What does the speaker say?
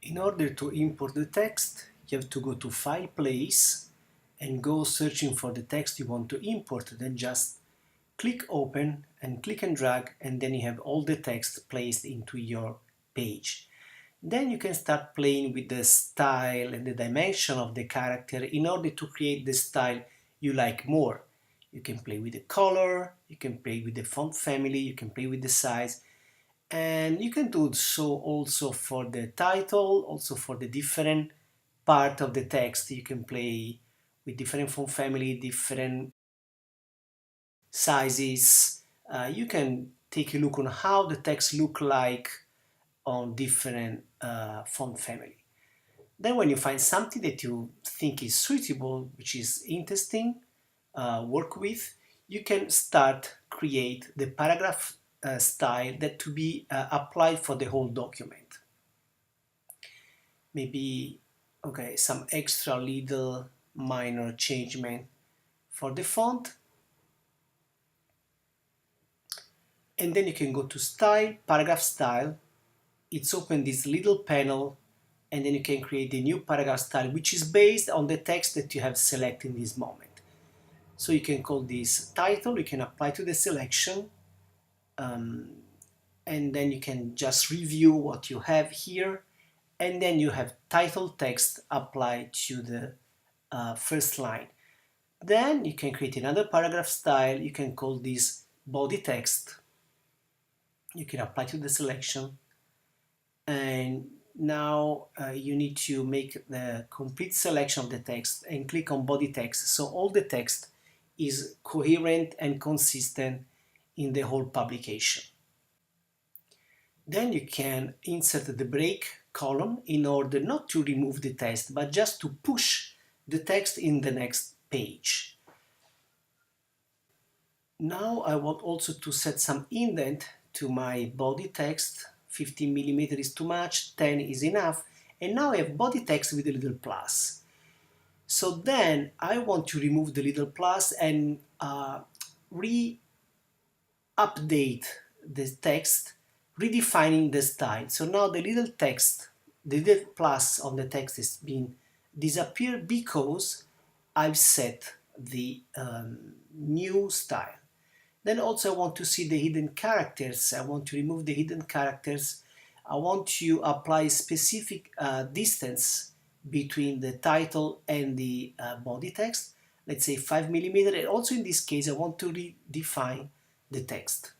In order to import the text, you have to go to File, Place, and go searching for the text you want to import. Then just click Open and click and drag, and then you have all the text placed into your page. Then you can start playing with the style and the dimension of the character in order to create the style you like more. You can play with the color, you can play with the font family, you can play with the size, and you can do so also for the title, also for the different part of the text. You can play with different font family, different sizes. You can take a look on how the text look like on different font family. Then when you find something that you think is suitable, which is interesting, work with, you can start create the paragraph style that to be applied for the whole document. Maybe, okay, some extra little minor changement for the font. And then you can go to Style, Paragraph Style. It's open this little panel, and then you can create the new paragraph style, which is based on the text that you have selected in this moment. So you can call this title, you can apply to the selection, and then you can just review what you have here, and then you have title text applied to the first line. Then you can create another paragraph style, you can call this body text, you can apply to the selection, and now you need to make the complete selection of the text and click on body text, so all the text is coherent and consistent in the whole publication. Then you can insert the break column in order not to remove the text, but just to push the text in the next page. Now I want also to set some indent to my body text. 15 millimeter is too much, 10 is enough, and now I have body text with a little plus. So then I want to remove the little plus and re-update the text, redefining the style. So now the little text, the little plus on the text has been disappeared because I've set the new style. Then also I want to see the hidden characters. I want to remove the hidden characters. I want to apply specific distance between the title and the body text. Let's say 5 millimeter. And also in this case, I want to redefine the text.